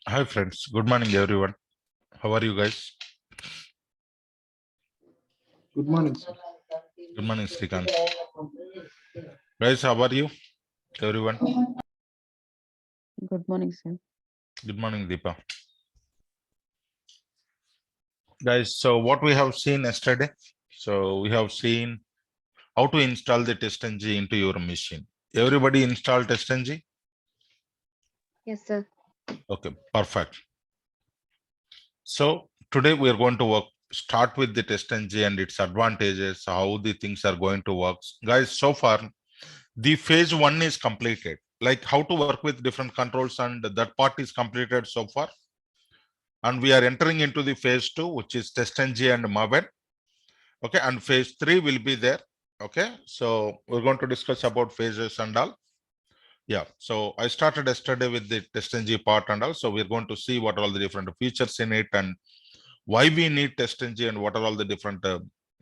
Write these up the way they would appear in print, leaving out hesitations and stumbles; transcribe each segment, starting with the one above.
Hi friends, good morning everyone. How are you guys? Good morning, sir. Good morning Srikant. Guys, how are you everyone? Good morning, sir. Good morning Deepa. Guys, so what we have seen yesterday, so we have seen how to install the TestNG into your machine. Everybody install TestNG? Yes, sir. Okay, perfect. So today we are going to start with the TestNG and its advantages, how the things are going to work. Guys, so far the phase 1 is completed, like how to work with different controls, and that part is completed so far. And we are entering into the phase 2, which is TestNG and Maven. Okay, and phase 3 will be there. Okay, so we're going to discuss about phases and all. Yeah, so I started yesterday with the TestNG part and all. So we're going to see what are all the different features in it and why we need TestNG and what are all the different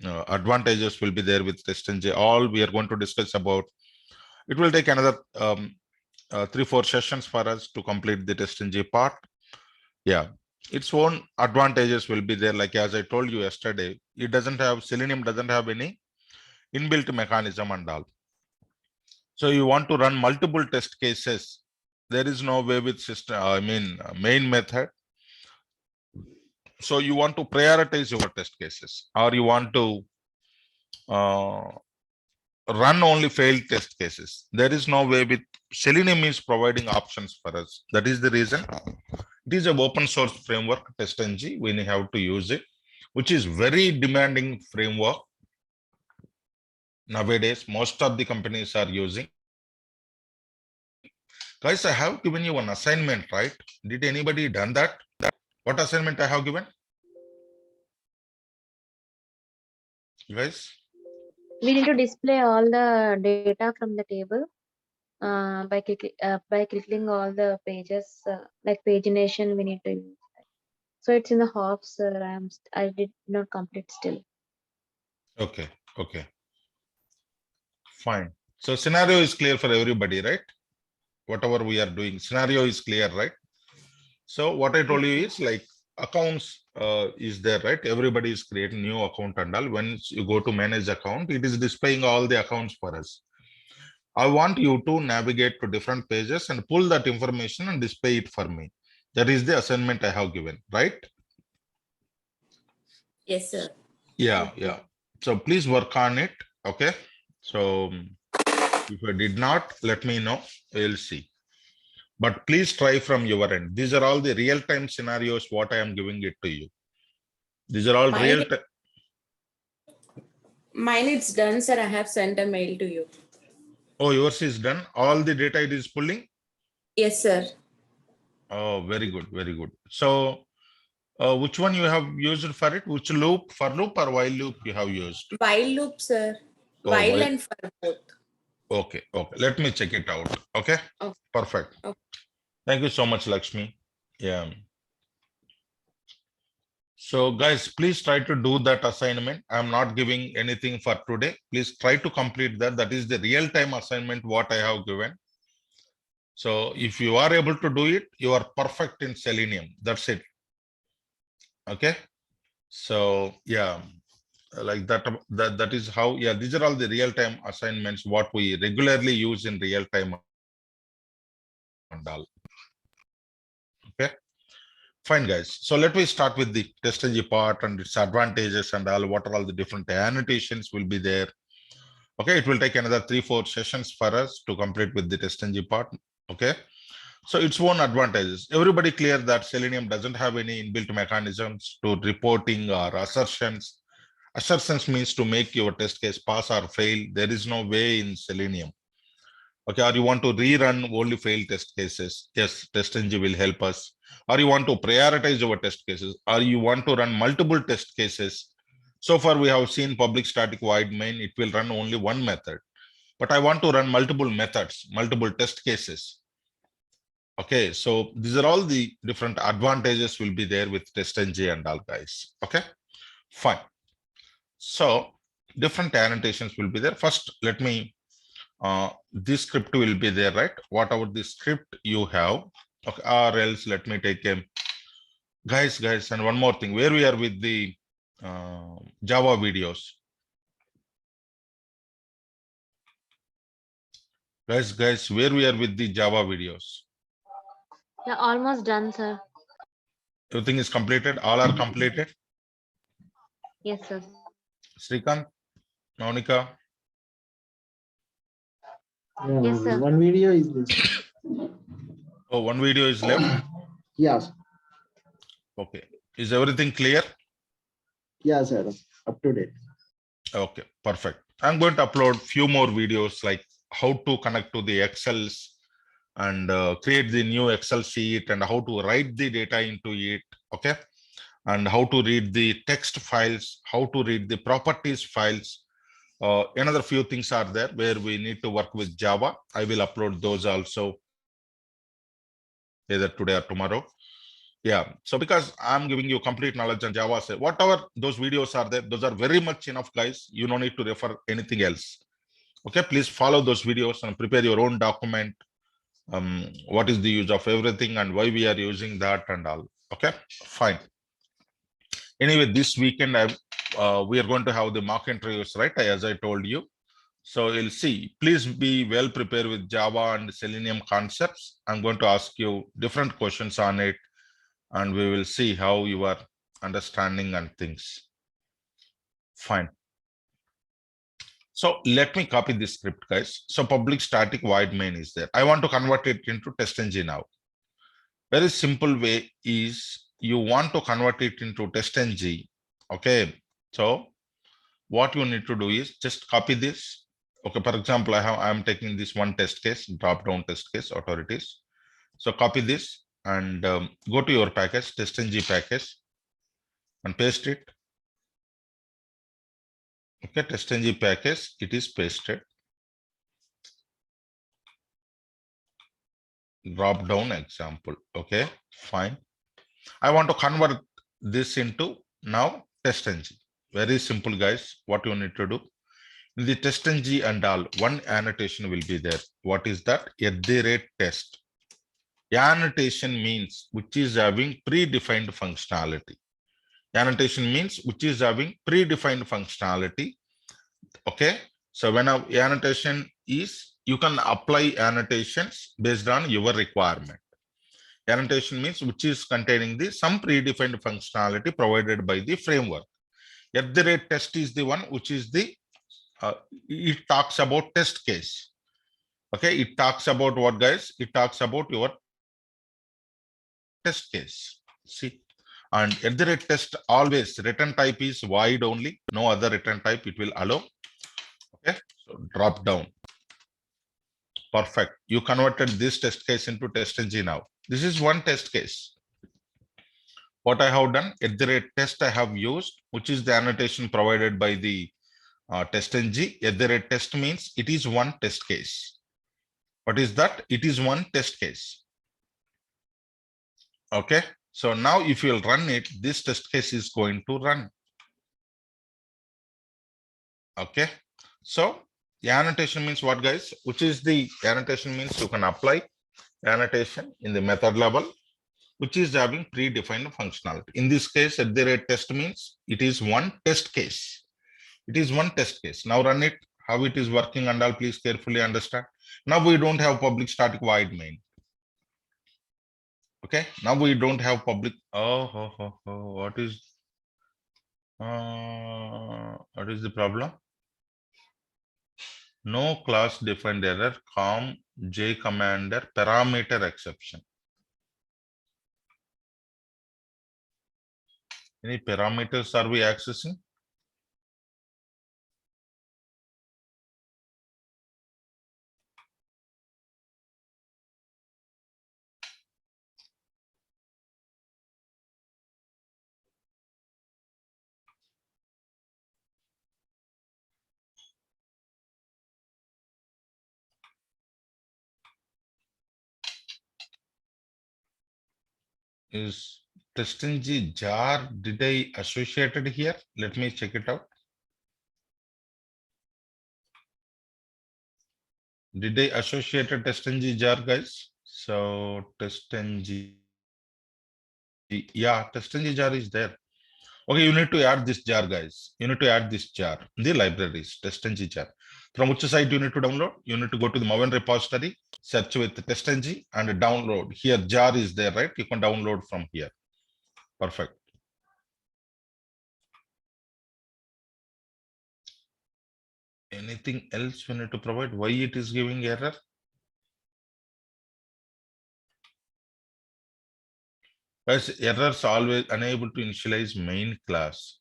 advantages will be there with TestNG. All we are going to discuss about. It will take another 3-4 sessions for us to complete the TestNG part. Yeah, its own advantages will be there. Like as I told you yesterday, it doesn't have, Selenium doesn't have any inbuilt mechanism and all. So you want to run multiple test cases. There is no way with system, main method. So you want to prioritize your test cases, or you want to uh, run only failed test cases. There is no way with Selenium is providing options for us. That is the reason. It is an open source framework, TestNG. We have to use it, which is very demanding framework. Nowadays, most of the companies are using. Guys, I have given you one assignment, right? Did anybody done that? What assignment I have given? Guys? We need to display all the data from the table by clicking all the pages, like pagination. We need to use that. So it's in the half, sir. I did not complete still. Okay, okay, fine. So scenario is clear for everybody, right? Whatever we are doing, scenario is clear, right? So what I told you is like accounts is there, right? Everybody is creating new account and all. When you go to manage account, it is displaying all the accounts for us. I want you to navigate to different pages and pull that information and display it for me. That is the assignment I have given, right? Yes, sir. Yeah, yeah. So please work on it. Okay. So if I did not, let me know. We'll see. But please try from your end. These are all the real-time scenarios, what I am giving it to you. These are all Mine, real-time. mine it's done, sir. I have sent a mail to you. Oh, yours is done. All the data it is pulling. Yes, sir. Oh, very good, very good. So which one you have used for it? Which loop, for loop or while loop you have used? While loop, sir. Oh, While while. and for both. Okay, okay. Let me check it out. Okay, Okay. perfect. Okay. Thank you so much, Lakshmi. Yeah. So guys, please try to do that assignment. I'm not giving anything for today. Please try to complete that. That is the real-time assignment what I have given. So if you are able to do it, you are perfect in Selenium. That's it. Okay. So yeah, like that is how, yeah, these are all the real-time assignments what we regularly use in real time and all. Okay. Fine, guys. So let me start with the TestNG part and its advantages and all. What are all the different annotations will be there? Okay, it will take another 3-4 sessions for us to complete with the TestNG part. Okay, so its own advantages. Everybody clear that Selenium doesn't have any inbuilt mechanisms to reporting or assertions. Assertions means to make your test case pass or fail. There is no way in Selenium. Okay, or you want to rerun only failed test cases? Yes, TestNG will help us. Or you want to prioritize your test cases, or you want to run multiple test cases. So far, we have seen public static void main, it will run only one method. But I want to run multiple methods, multiple test cases. Okay, so these are all the different advantages will be there with TestNG and all, guys. Okay, fine. So different annotations will be there. First, let me this script will be there, right? Whatever the script you have, Okay, or else let me take a guys, and one more thing, where we are with the Java videos. Guys, where we are with the Java videos. Yeah, almost done, sir. Everything is completed. All are completed. Yes, sir. Srikant, Monica. Yes, sir. One video is this. Oh, one video is left. Yes. Okay. Is everything clear? Yeah, sir. Up to date. Okay, perfect. I'm going to upload few more videos like how to connect to the Excels and create the new Excel sheet and how to write the data into it. Okay. And how to read the text files, how to read the properties files. Another few things are there where we need to work with Java. I will upload those also either today or tomorrow. Yeah. So because I'm giving you complete knowledge on Java, so whatever those videos are there, those are very much enough, guys. You don't need to refer anything else. Okay. Please follow those videos and prepare your own document. What is the use of everything and why we are using that and all. Okay. Fine. Anyway, this weekend we are going to have the mock interviews, right? As I told you. So you'll see. Please be well prepared with Java and Selenium concepts. I'm going to ask you different questions on it, and we will see how you are understanding and things. Fine. So let me copy this script, guys. So public static void main is there. I want to convert it into TestNG now. Very simple way is you want to convert it into TestNG. Okay. So what you need to do is just copy this. Okay, for example, I'm taking this one test case, drop down test case, authorities. So copy this and go to your package, TestNG package, and paste it. Okay, TestNG package, it is pasted. Drop down example. Okay, fine. I want to convert this into now TestNG. Very simple, guys. What you need to do. In the TestNG and all, one annotation will be there. What is that? @test. Annotation means which is having predefined functionality. Annotation means which is having predefined functionality. Okay. So when an annotation is, you can apply annotations based on your requirement. Annotation means which is containing the some predefined functionality provided by the framework. @test is the one which is the it talks about test case. Okay, it talks about what, guys? It talks about your test case. See, and @test always return type is void only, no other return type it will allow. Okay, so drop down. Perfect. You converted this test case into TestNG now. This is one test case. What I have done, @test I have used, which is the annotation provided by the TestNG. @test means it is one test case. What is that? It is one test case. Okay. So now if you'll run it, this test case is going to run. Okay. So the annotation means what, guys? Which is the annotation means you can apply annotation in the method level, which is having predefined functionality. In this case, @test means it is one test case. It is one test case. Now run it, how it is working and all, please carefully understand. Now we don't have public static void main. Okay, now we don't have public. What is the problem? No class defined error, com j commander parameter exception. Any parameters are we accessing? Is TestNG jar, did I associated here? Let me check it out. Did I associate a TestNG jar, guys? So TestNG, yeah, TestNG jar is there. Okay, you need to add this jar, guys. You need to add this jar in the libraries, TestNG jar. From which site you need to download? You need to go to the Maven repository, search with TestNG and download. Here jar is there, right? You can download from here. Perfect. Anything else we need to provide? Why it is giving error? Guys, errors always unable to initialize main class.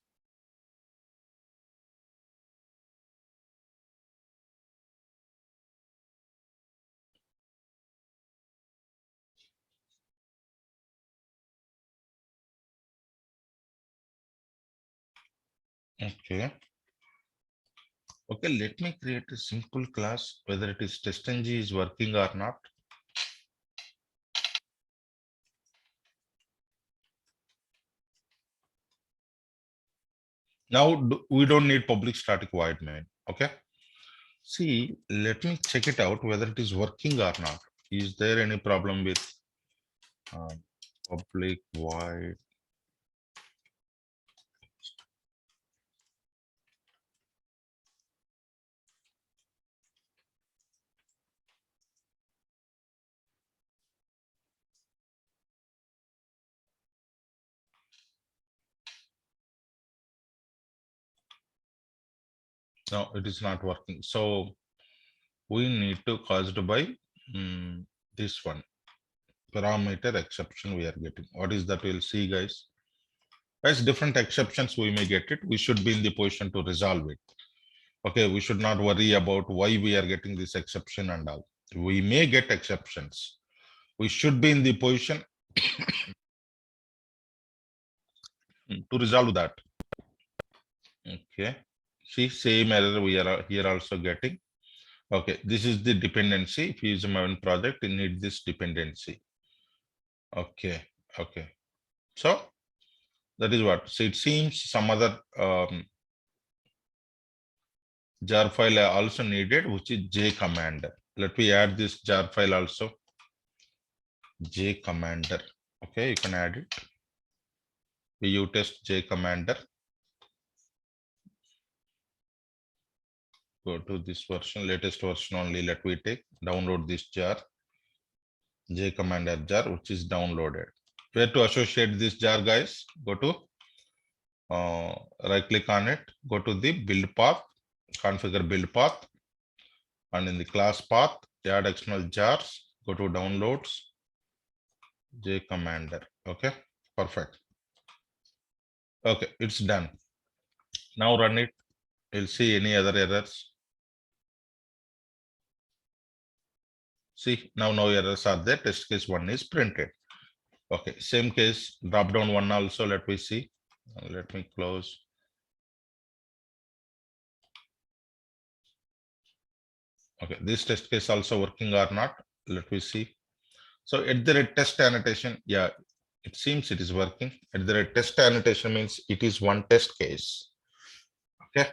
Okay. Okay, let me create a simple class, whether it is TestNG is working or not. Now we don't need public static void main. Okay. See, let me check it out whether it is working or not. Is there any problem with public void? No, it is not working. So we need to caused by this one parameter exception we are getting. What is that? We'll see, guys. As different exceptions we may get it, we should be in the position to resolve it. Okay, we should not worry about why we are getting this exception and all. We may get exceptions. We should be in the position to resolve that. Okay, see, same error we are here also getting. Okay, this is the dependency. If you use my own project, you need this dependency. Okay, okay. So that is what. So it seems some other jar file also needed, which is J commander. Let me add this jar file also. J commander. Okay, you can add it. You test J commander. Go to this version, latest version only. Let me take download this jar. J commander jar, which is downloaded. Where to associate this jar, guys? Go to right click on it, go to the build path, configure build path, and in the class path, add external jars, go to downloads, J commander. Okay, perfect. Okay, it's done. Now run it. We'll see any other errors. See, now no errors are there. Test case 1 is printed. Okay, same case, drop down 1 also. Let me see. Let me close. Okay, this test case also working or not? Let me see. So at the rate test annotation, yeah, it seems it is working. At the rate test annotation means it is one test case. Okay.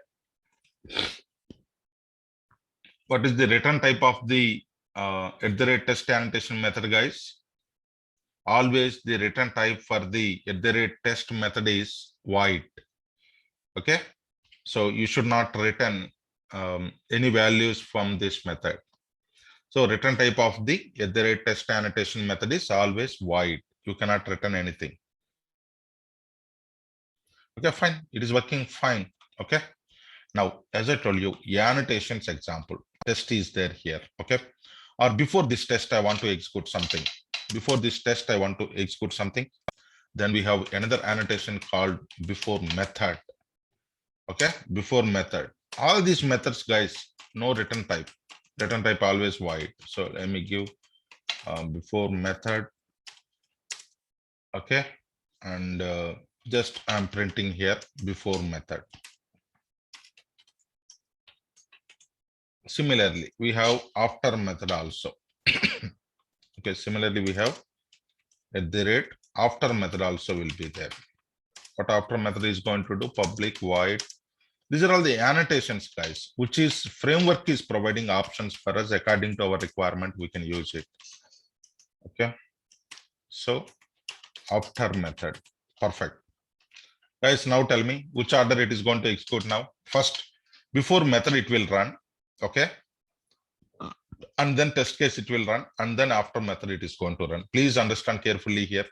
What is the return type of the at the rate test annotation method, guys? Always the return type for the at the rate test method is void. Okay. So you should not return any values from this method. So return type of the at the rate test annotation method is always void. You cannot return anything. Okay, fine. It is working fine. Okay. Now, as I told you, annotations example test is there here. Okay. Or before this test, I want to execute something. Before this test, I want to execute something. Then we have another annotation called before method. Okay, before method. All these methods, guys, no return type. Return type always void. So let me give before method. Okay, and just I'm printing here before method. Similarly, we have after method also. Okay, similarly, we have at the rate after method also will be there. What after method is going to do? Public void. These are all the annotations, guys, which is framework is providing options for us according to our requirement. We can use it. Okay. So after method, perfect. Guys, now tell me which order it is going to execute now. First, before method it will run, okay, and then test case it will run, and then after method it is going to run. Please understand carefully here.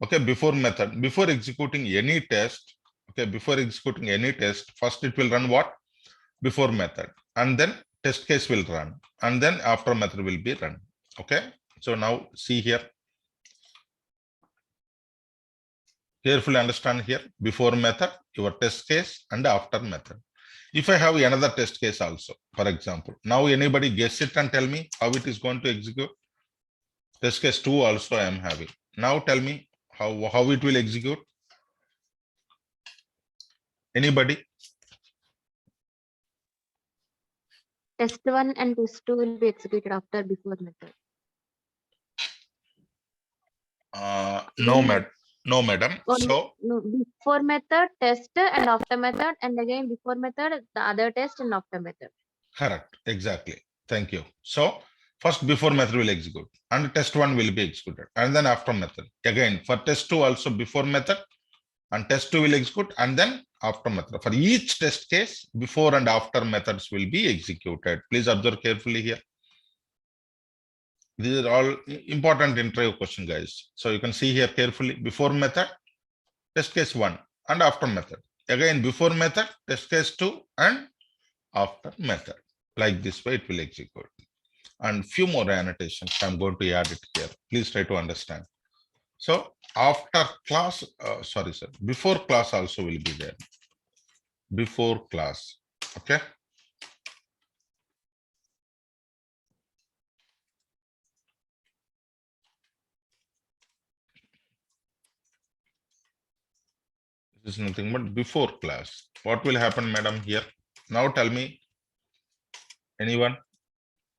Okay, before method, before executing any test, okay, before executing any test, first it will run what? Before method, and then test case will run, and then after method will be run. Okay, so now see here. Carefully understand here, before method, your test case, and after method. If I have another test case also, for example, now anybody guess it and tell me how it is going to execute? Test case 2 also I am having. Now tell me how it will execute. Anybody? Test 1 and test 2 will be executed after before method. No, madam. So No, before method, test, and after method, and again before method, the other test and after method. correct, exactly. Thank you. So first before method will execute, and test 1 will be executed, and then after method. Again for test 2 also before method, and test 2 will execute, and then after method. For each test case, before and after methods will be executed. Please observe carefully here. These are all important interview question, guys. So you can see here carefully, before method, test case 1, and after method. Again, before method, test case 2, and after method. Like this way it will execute. And few more annotations, I'm going to add it here. Please try to understand. So after class, sorry, sir, before class also will be there. Before class, okay. This is nothing but before class. What will happen, madam, here? Now tell me, anyone,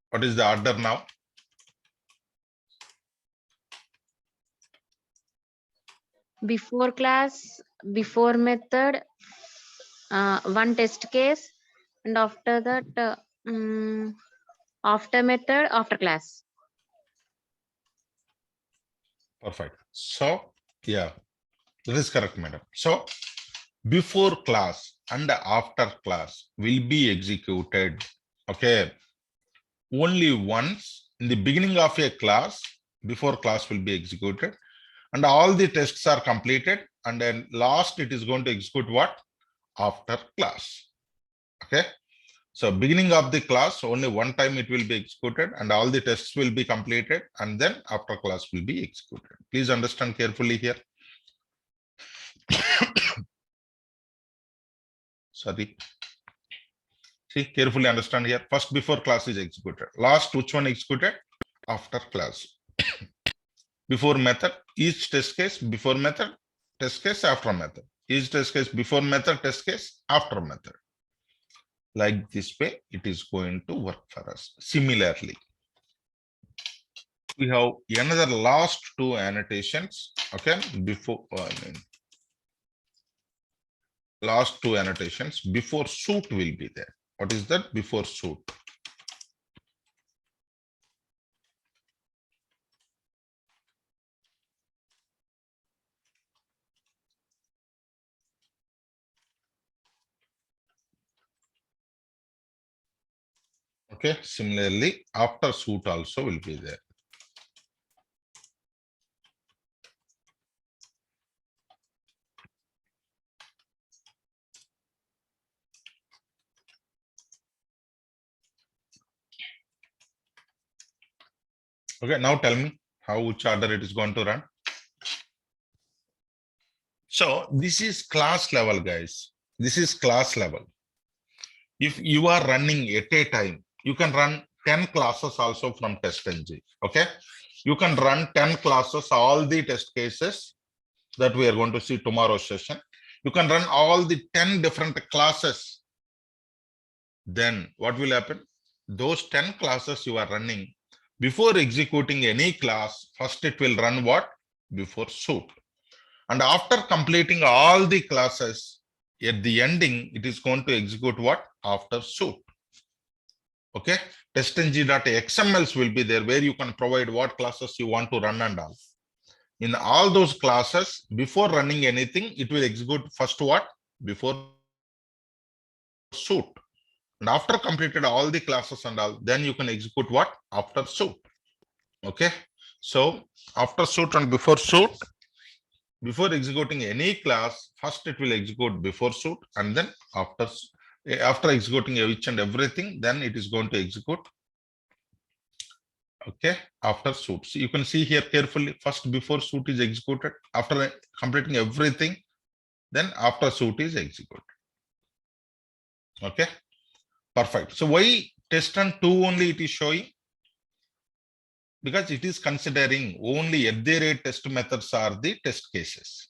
what is the order now? Before class, before method, one test case, and after that, after method, after class. Perfect. So, yeah, that is correct, madam. So, before class and after class will be executed, okay, only once in the beginning of a class. Before class will be executed, and all the tests are completed, and then last it is going to execute what? After class. Okay, so beginning of the class only one time it will be executed, and all the tests will be completed, and then after class will be executed. Please understand carefully here. Sorry. See, carefully understand here. First before class is executed. Last which one executed? After class. Before method, each test case before method, test case after method. Each test case before method, test case after method. Like this way, it is going to work for us. Similarly, we have another last two annotations. Okay, before last two annotations before suit will be there. What is that? Before suit. Okay, similarly, after suit also will be there. Okay, now tell me how which order it is going to run. So this is class level, guys. This is class level. If you are running at a time, you can run 10 classes also from TestNG. Okay, you can run 10 classes, all the test cases that we are going to see tomorrow's session. You can run all the 10 different classes. Then what will happen? Those 10 classes you are running, before executing any class, first it will run what? Before suit. And after completing all the classes, at the ending, it is going to execute what? After suit. Okay, TestNG.xmls will be there where you can provide what classes you want to run and all. In all those classes, before running anything, it will execute first what? Before suit. And after completed all the classes and all, then you can execute what? After suit. Okay. So after suit and before suit, before executing any class, first it will execute before suit, and then after executing each and everything, then it is going to execute. Okay, after suit. So you can see here carefully, first before suit is executed, after completing everything, then after suit is executed. Okay, perfect. So why test and two only it is showing? Because it is considering only at the rate test methods are the test cases.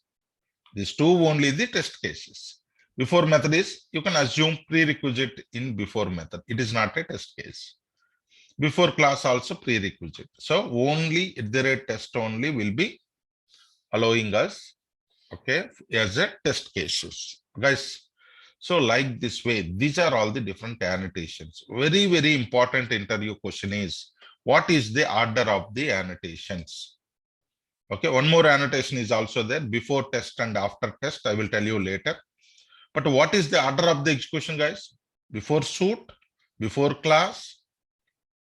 These two only the test cases. Before method is, you can assume prerequisite in before method. It is not a test case. Before class also prerequisite. So only at the rate test only will be allowing us, okay, as a test cases. Guys, so like this way, these are all the different annotations. Very, very important interview question is, what is the order of the annotations? Okay, one more annotation is also there, before test and after test. I will tell you later. But what is the order of the execution, guys? Before suit, before class,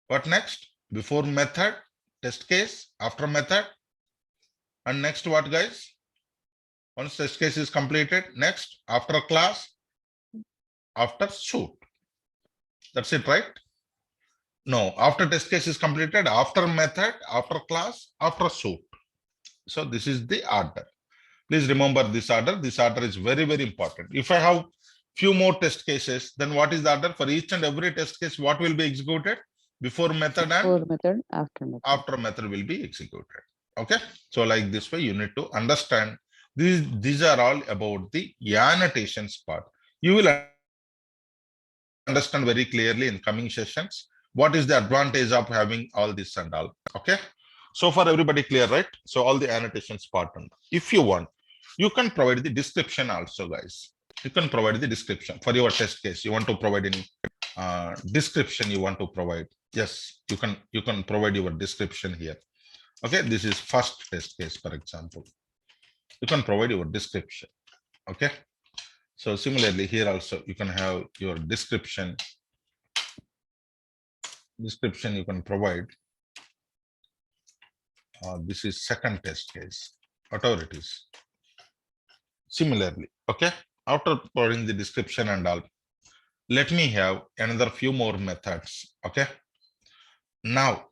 what next? Before method, test case, after method, and next what, guys? Once test case is completed, next after class, after suit. That's it, right? No, after test case is completed, after method, after class, after suit. So this is the order. Please remember this order. This order is very, very important. If I have few more test cases, then what is the order? For each and every test case, what will be executed? Before method and Before method, after method. after method will be executed. Okay. So like this way, you need to understand these are all about the annotations part. You will understand very clearly in coming sessions what is the advantage of having all this and all. Okay. So far everybody clear, right? So all the annotations part. If you want, you can provide the description also, guys. You can provide the description for your test case. You want to provide any description you want to provide. Yes, you can provide your description here. Okay, this is first test case, for example. You can provide your description. Okay. So similarly here also you can have your description. Description you can provide. This is second test case, whatever it is. Similarly, okay. After providing the description and all, let me have another few more methods. Okay. Now,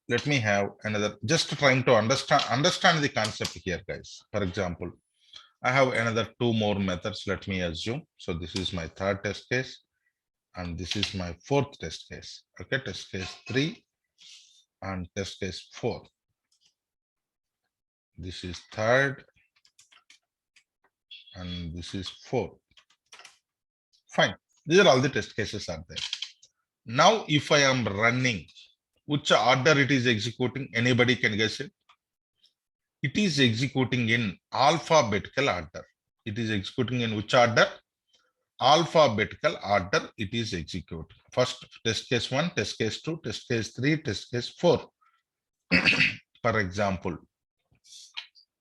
let me have another, just trying to understand the concept here, guys. For example, I have another two more methods. Let me assume. So this is my third test case. And this is my fourth test case. Okay, test case 3 and test case 4. This is third and this is fourth. Fine. These are all the test cases are there. Now, if I am running, which order it is executing, anybody can guess it? It is executing in alphabetical order. It is executing in which order? Alphabetical order it is executing. First test case 1, test case 2, test case 3, test case 4. For example,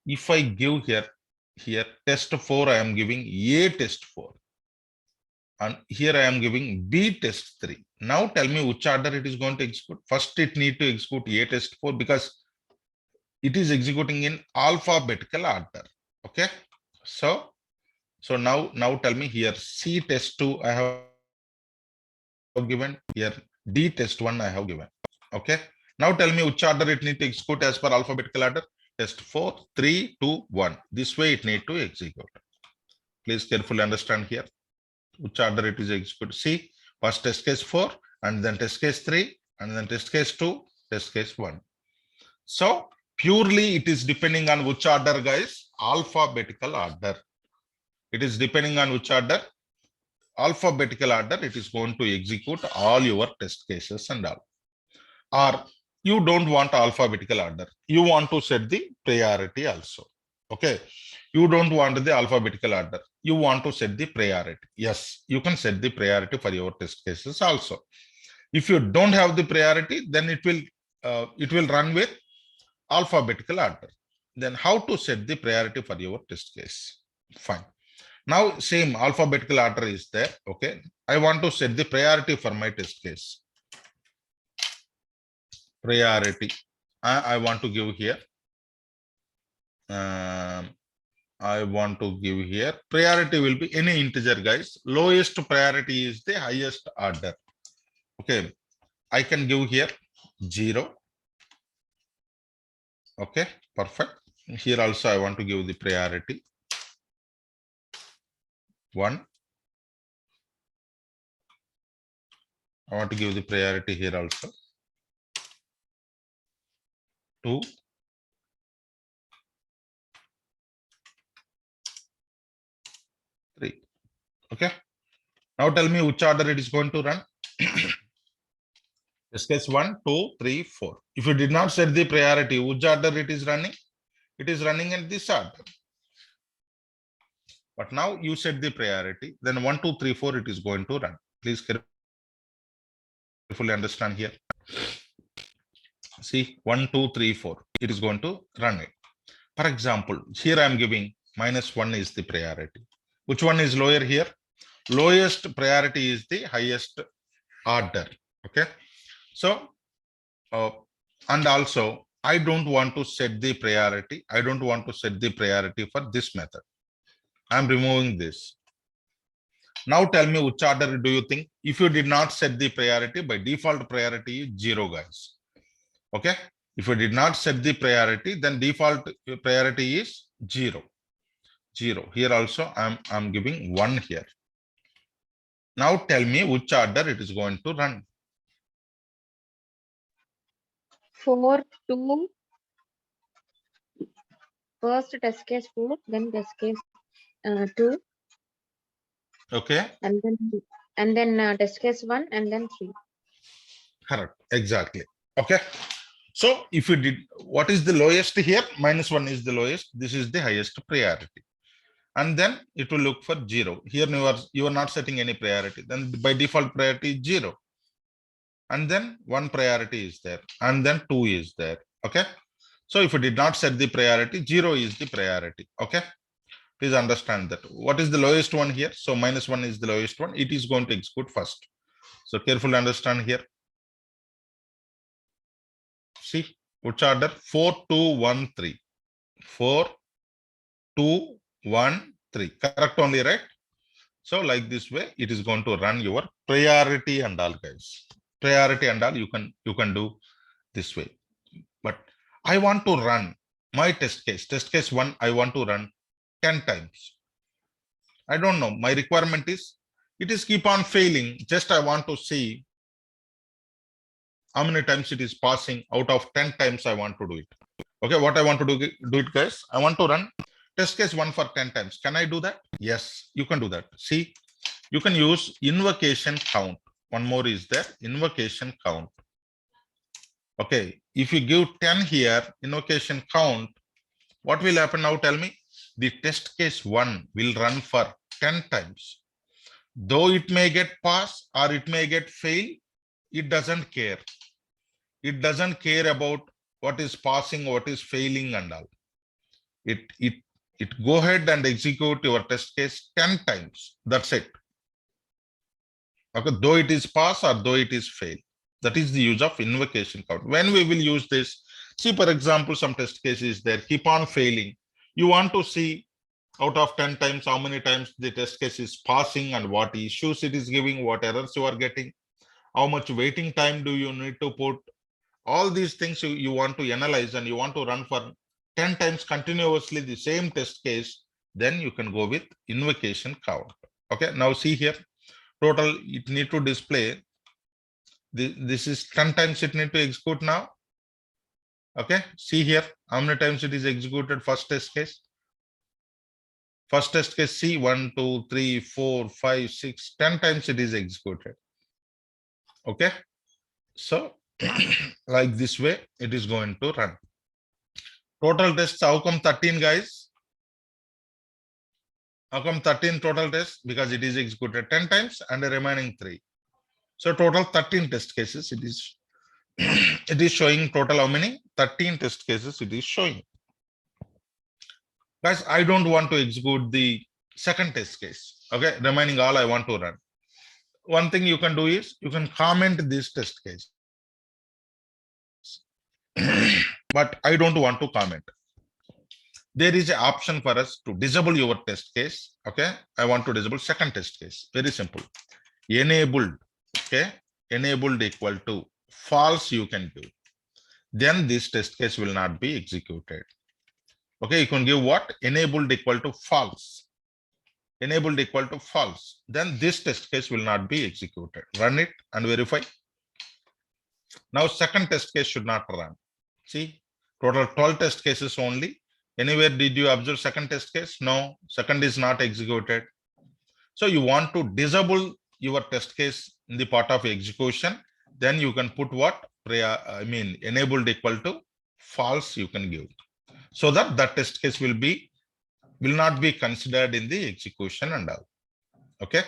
if I give here test 4, I am giving A test 4. And here I am giving B test 3. Now tell me which order it is going to execute. First it need to execute A test 4 because it is executing in alphabetical order. Okay. So now tell me here C test 2 I have given, here D test 1 I have given. Okay. Now tell me which order it need to execute as per alphabetical order. Test 4, 3, 2, 1. This way it need to execute. Please carefully understand here. Which order it is executed. See, first test case 4 and then test case 3 and then test case 2, test case 1. So purely it is depending on which order, guys? Alphabetical order. It is depending on which order? Alphabetical order. It is going to execute all your test cases and all. Or you don't want alphabetical order. You want to set the priority also. Okay. You don't want the alphabetical order. You want to set the priority. Yes, you can set the priority for your test cases also. If you don't have the priority, then it will run with alphabetical order. Then how to set the priority for your test case? Fine. Now same alphabetical order is there. Okay. I want to set the priority for my test case. Priority. I want to give here. I want to give here. Priority will be any integer, guys. Lowest priority is the highest order. Okay. I can give here 0. Okay. Perfect. Here also I want to give the priority 1. I want to give the priority here also 2. 3. Okay. Now tell me which order it is going to run. Test case 1, 2, 3, 4. If you did not set the priority, which order it is running? It is running in this order. But now you set the priority, then 1, 2, 3, 4 it is going to run. Please carefully understand here. See, 1, 2, 3, 4. It is going to run it. For example, here I am giving -1 is the priority. Which one is lower here? Lowest priority is the highest order. Okay. So, and also I don't want to set the priority. I don't want to set the priority for this method. I'm removing this. Now tell me which order do you think? If you did not set the priority, by default priority is 0, guys. Okay. If you did not set the priority, then default priority is 0. 0. Here also I'm giving 1 here. Now tell me which order it is going to run. 4, 2. First test case 4, then test case 2. Okay. And then test case 1 and then 3. Correct. Exactly. Okay. So if you did, what is the lowest here? -1 is the lowest. This is the highest priority. And then it will look for 0. Here you are not setting any priority. Then by default priority is 0. And then 1 priority is there. And then 2 is there. Okay. So if you did not set the priority, 0 is the priority. Okay. Please understand that. What is the lowest one here? So -1 is the lowest one. It is going to execute first. So carefully understand here. See, which order? 4, 2, 1, 3. 4, 2, 1, 3. Correct only, right? So like this way, it is going to run your priority and all, guys. Priority and all you can do this way. But I want to run my test case 1. I want to run 10 times. I don't know. My requirement is it is keep on failing. Just I want to see how many times it is passing. Out of 10 times I want to do it. Okay, what I want to do it, guys. I want to run test case 1 for 10 times. Can I do that? Yes, you can do that. See, you can use invocation count. One more is there, invocation count. Okay, if you give 10 here, invocation count, what will happen now? Tell me. The test case 1 will run for 10 times. Though it may get pass or it may get fail, it doesn't care. It doesn't care about what is passing, what is failing and all. It go ahead and execute your test case 10 times. That's it. Okay, though it is pass or though it is fail. That is the use of invocation count. When we will use this, see, for example, some test cases there keep on failing. You want to see out of 10 times how many times the test case is passing and what issues it is giving, what errors you are getting, how much waiting time do you need to put. All these things you want to analyze and you want to run for 10 times continuously the same test case, then you can go with invocation count. Okay, now see here, total it need to display. This is 10 times it need to execute now. Okay, see here how many times it is executed first test case. First test case, see 1, 2, 3, 4, 5, 6, 10 times it is executed. Okay, so like this way it is going to run. Total tests, how come 13, guys? How come 13 total tests? Because it is executed 10 times and the remaining 3. So total 13 test cases it is. It is showing total how many? 13 test cases it is showing. Guys, I don't want to execute the second test case. Okay, remaining all I want to run. One thing you can do is you can comment this test case. But I don't want to comment. There is an option for us to disable your test case. Okay, I want to disable second test case. Very simple. Enabled. Okay, enabled equal to false you can give. Then this test case will not be executed. Okay, you can give what? Enabled equal to false. Enabled equal to false. Then this test case will not be executed. Run it and verify. Now second test case should not run. See, total 12 test cases only. Anywhere did you observe second test case? No, second is not executed. So you want to disable your test case in the part of execution. Then you can put what? Enabled equal to false you can give. So that test case will not be considered in the execution and all. Okay,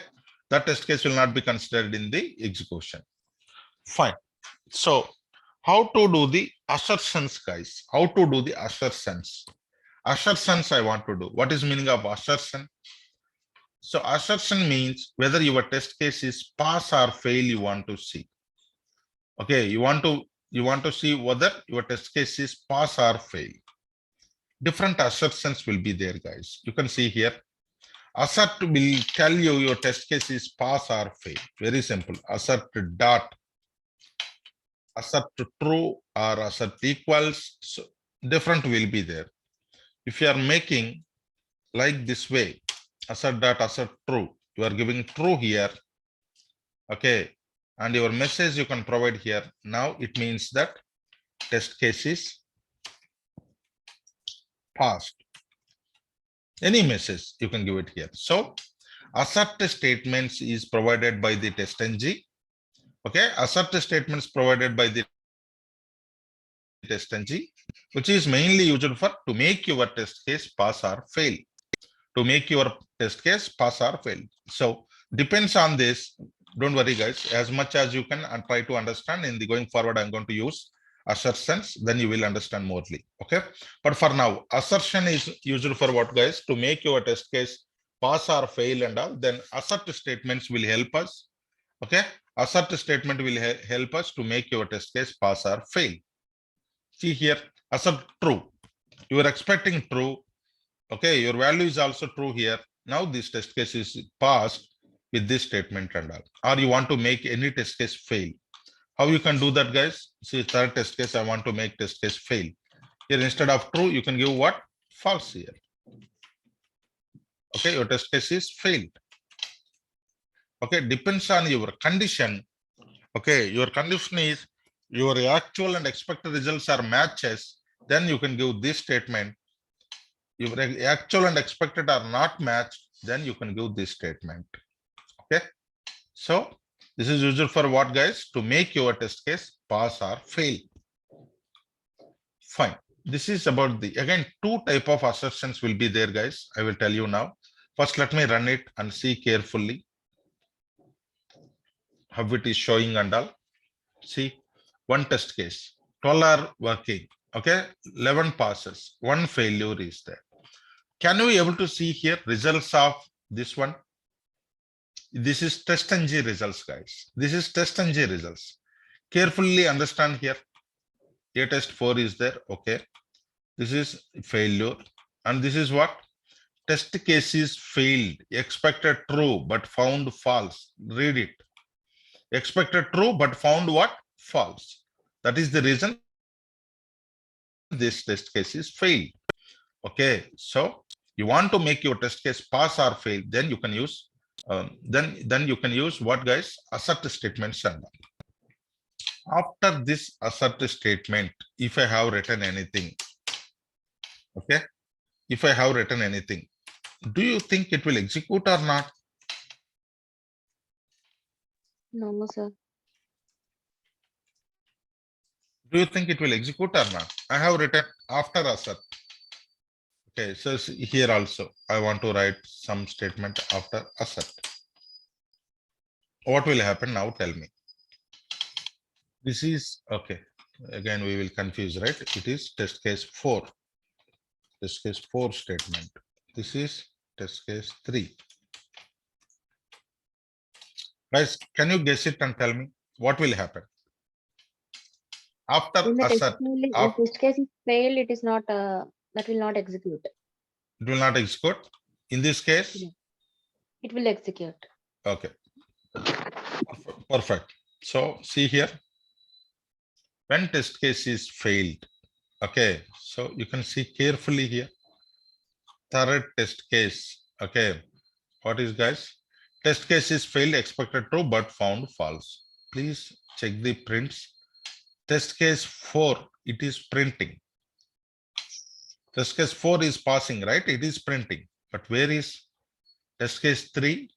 that test case will not be considered in the execution. Fine. So how to do the assertions, guys? How to do the assertions? Assertions I want to do. What is meaning of assertion? So assertion means whether your test case is pass or fail you want to see. Okay, you want to see whether your test case is pass or fail. Different assertions will be there, guys. You can see here. Assert will tell you your test case is pass or fail. Very simple. Assert dot. Assert true or assert equals. So different will be there. If you are making like this way, assert dot assert true, you are giving true here. Okay. And your message you can provide here. Now it means that test case is passed. Any message you can give it here. So assert statements is provided by the TestNG. Okay, assert statements provided by the TestNG, which is mainly used for to make your test case pass or fail. To make your test case pass or fail. So depends on this. Don't worry, guys. As much as you can and try to understand. In the going forward, I'm going to use assertions. Then you will understand morely. Okay. But for now, assertion is used for what, guys? To make your test case pass or fail and all. Then assert statements will help us. Okay. Assert statement will help us to make your test case pass or fail. See here, assert true. You are expecting true. Okay, your value is also true here. Now this test case is passed with this statement and all. Or you want to make any test case fail. How you can do that, guys? See, third test case, I want to make test case fail. Here instead of true, you can give what? False here. Okay, your test case is failed. Okay, depends on your condition. Okay, your condition is your actual and expected results are matches. Then you can give this statement. If actual and expected are not matched, then you can give this statement. Okay. So this is used for what, guys? To make your test case pass or fail. Fine. This is about the, again, two type of assertions will be there, guys. I will tell you now. First, let me run it and see carefully how it is showing and all. See, one test case, 12 are working. Okay. 11 passes, one failure is there. Can we able to see here results of this one? This is TestNG results, guys. This is TestNG results. Carefully understand here. A test 4 is there. Okay. This is failure. And this is what? Test case is failed. Expected true, but found false. Read it. Expected true, but found what? False. That is the reason this test case is failed. Okay. So you want to make your test case pass or fail, then you can use then you can use what, guys? Assert statements. And after this assert statement, if I have written anything, okay, if I have written anything, do you think it will execute or not? No, sir. Do you think it will execute or not? I have written after assert. Okay, so here also I want to write some statement after assert. What will happen now? Tell me. This is okay. Again, we will confuse, right? It is test case 4. Test case 4 statement. This is test case 3. Guys, can you guess it and tell me what will happen? After In the test assert, case, if after, test case is failed, it is not, that will not execute. it will not execute. In this case, Yeah. It will execute. okay. Perfect. So see here, when test case is failed, okay. So you can see carefully here, third test case, okay. What is, guys? Test case is failed, expected true, but found false. Please check the prints. Test case 4, it is printing. Test case 4 is passing, right? It is printing. But where is test case 3?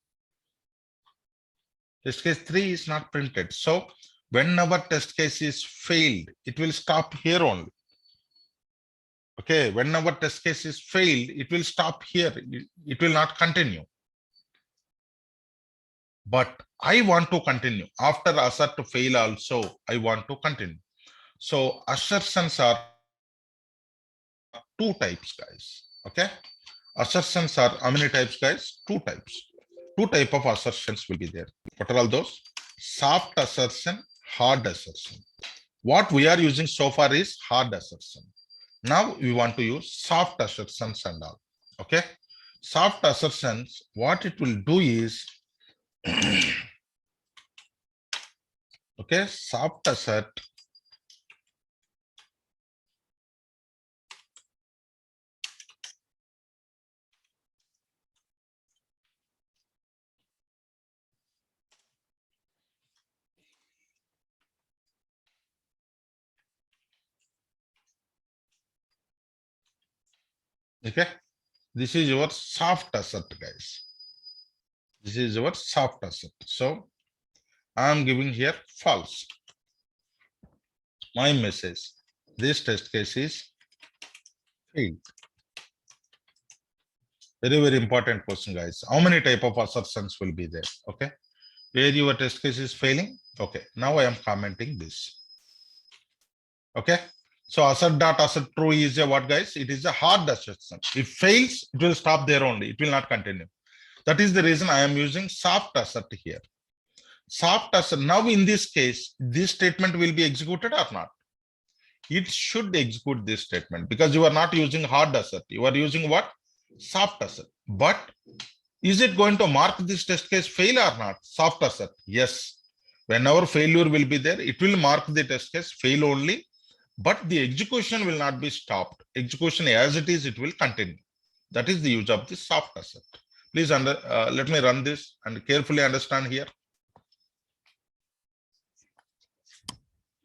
Test case 3 is not printed. So whenever test case is failed, it will stop here only. Okay, whenever test case is failed, it will stop here. It will not continue. But I want to continue. After assert to fail also, I want to continue. So assertions are two types, guys. Okay. Assertions are how many types, guys? Two types. Two type of assertions will be there. What are all those? Soft assertion, hard assertion. What we are using so far is hard assertion. Now we want to use soft assertions and all. Okay. Soft assertions, what it will do is okay, soft assert. Okay, this is your soft assert, guys. This is your soft assert. So I am giving here false. My message, this test case is failed. Very, very important question, guys. How many type of assertions will be there? Okay, where your test case is failing. Okay, now I am commenting this. Okay, so assert dot assert true is a what, guys? It is a hard assertion. If fails, it will stop there only. It will not continue. That is the reason I am using soft assert here. Soft assert. Now in this case, this statement will be executed or not? It should execute this statement because you are not using hard assert. You are using what? Soft assert. But is it going to mark this test case fail or not? Soft assert. Yes. Whenever failure will be there, it will mark the test case fail only. But the execution will not be stopped. Execution as it is, it will continue. That is the use of this soft assert. Please let me run this and carefully understand here.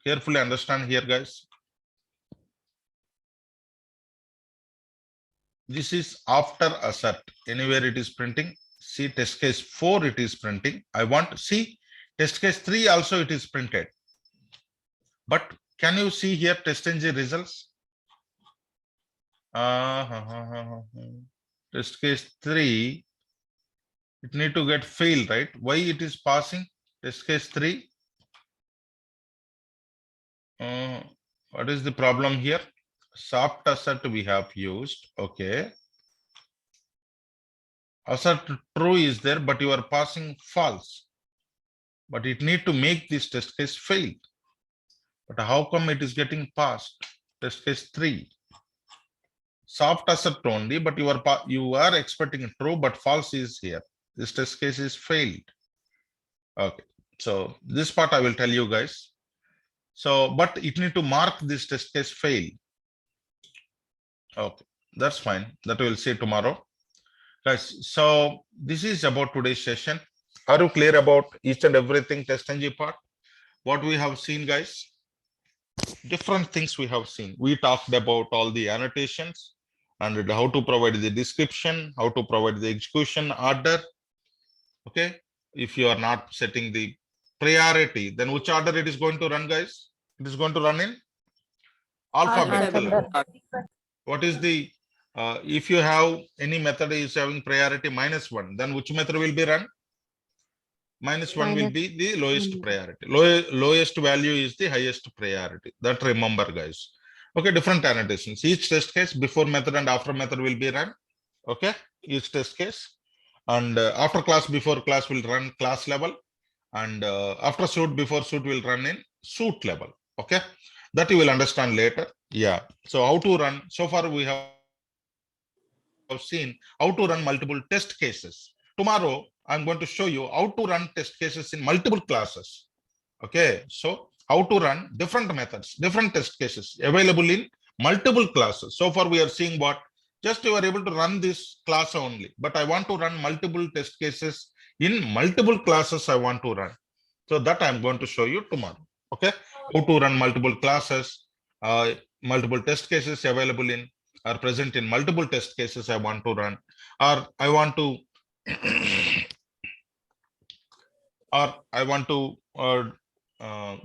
Carefully understand here, guys. This is after assert. Anywhere it is printing. See test case 4 it is printing. I want to see test case 3 also it is printed. But can you see here TestNG results? Test case 3, it need to get failed, right? Why it is passing? Test case 3. What is the problem here? Soft assert we have used. Okay. Assert true is there, but you are passing false. But it need to make this test case fail. But how come it is getting passed? Test case 3. Soft assert only, but you are expecting true, but false is here. This test case is failed. Okay. So this part I will tell you guys. So, but it need to mark this test case fail. Okay, that's fine. That we'll see tomorrow. Guys, so this is about today's session. Are you clear about each and everything TestNG part? What we have seen, guys? Different things we have seen. We talked about all the annotations and how to provide the description, how to provide the execution order. Okay, if you are not setting the priority, then which order it is going to run, guys? It is going to run in alphabetical order. What is the if you have any method is having priority -1, then which method will be run? -1 will Minus be the lowest 1. priority. Lowest value is the highest priority. That remember, guys. Okay, different annotations. Each test case before method and after method will be run. Okay, each test case. And after class, before class will run class level. And after suit, before suit will run in suit level. Okay, that you will understand later. Yeah. So how to run? So far we have seen how to run multiple test cases. Tomorrow I'm going to show you how to run test cases in multiple classes. Okay, so how to run different methods, different test cases available in multiple classes. So far we are seeing what just you are able to run this class only, but I want to run multiple test cases in multiple classes. I want to run, so that I'm going to show you tomorrow. Okay, how to run multiple classes, multiple test cases available in are present in multiple test cases I want to run, or I want to or I want to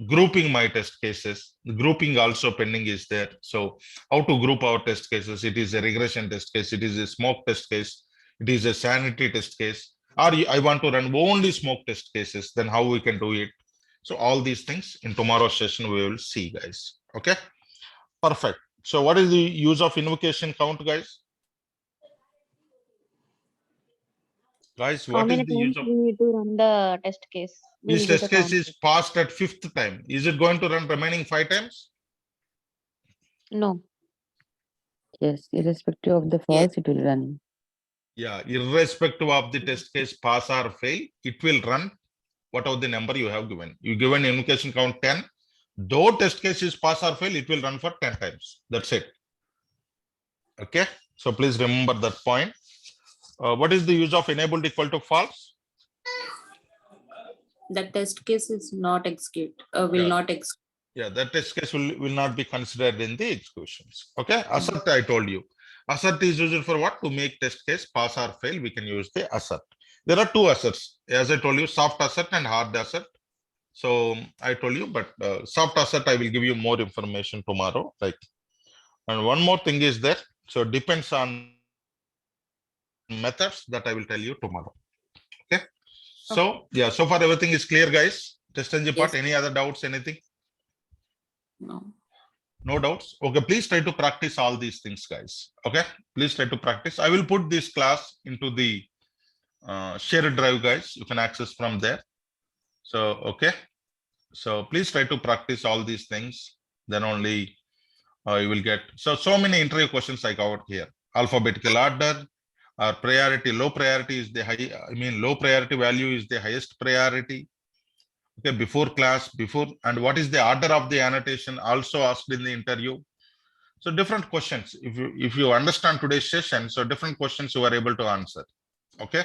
grouping my test cases. The grouping also pending is there. So how to group our test cases? It is a regression test case. It is a smoke test case. It is a sanity test case. Or I want to run only smoke test cases. Then how we can do it? So all these things in tomorrow's session we will see, guys. Okay, perfect. So what is the use of invocation count, guys? Guys, How what is many the times use of we need to run the test case? this Will be the test case count. is passed at 5th time. Is it going to run remaining 5 times? No. Yes, irrespective of the false, it will run. Yeah, irrespective of the test case pass or fail, it will run whatever the number you have given. You given invocation count 10. Though test case is pass or fail, it will run for 10 times. That's it. Okay. So please remember that point. What is the use of enabled equal to false? The test case is not execute, will Yeah. not execute. Yeah, that test case will not be considered in the executions. Okay. Assert, I told you. Assert is used for what? To make test case pass or fail, we can use the assert. There are two asserts. As I told you, soft assert and hard assert. So I told you, but soft assert, I will give you more information tomorrow. Right. And one more thing is there. So depends on methods that I will tell you tomorrow. Okay. So yeah, so far everything is clear, guys. TestNG part. Yes. Any other doubts? Anything? No. No doubts. Okay. Please try to practice all these things, guys. Okay. Please try to practice. I will put this class into the shared drive, guys. You can access from there. So okay. So please try to practice all these things. Then only you will get. So many interview questions I covered here. Alphabetical order, or priority, low priority is the high. I mean, low priority value is the highest priority. Okay, before class, before, and what is the order of the annotation? Also asked in the interview. So different questions. If you understand today's session, so different questions you are able to answer. Okay,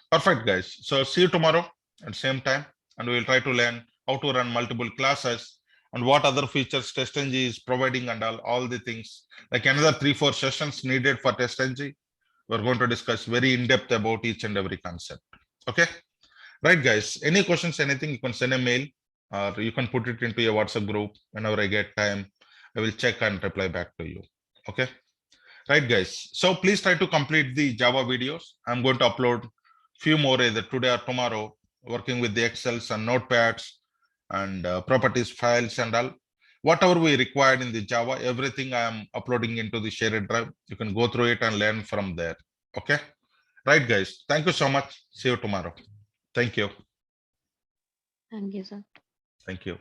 perfect, guys. So see you tomorrow at same time, and we will try to learn how to run multiple classes and what other features TestNG is providing and all the things. Like another 3-4 sessions needed for TestNG. We're going to discuss very in depth about each and every concept. Okay, right, guys. Any questions? Anything? You can send a mail, or you can put it into your WhatsApp group. Whenever I get time, I will check and reply back to you. Okay, right, guys. So please try to complete the Java videos. I'm going to upload few more either today or tomorrow, working with the Excels and notepads and properties files and all. Whatever we required in the Java, everything I am uploading into the shared drive. You can go through it and learn from there. Okay, right, guys. Thank you so much. See you tomorrow. Thank you. Thank you, sir. Thank you.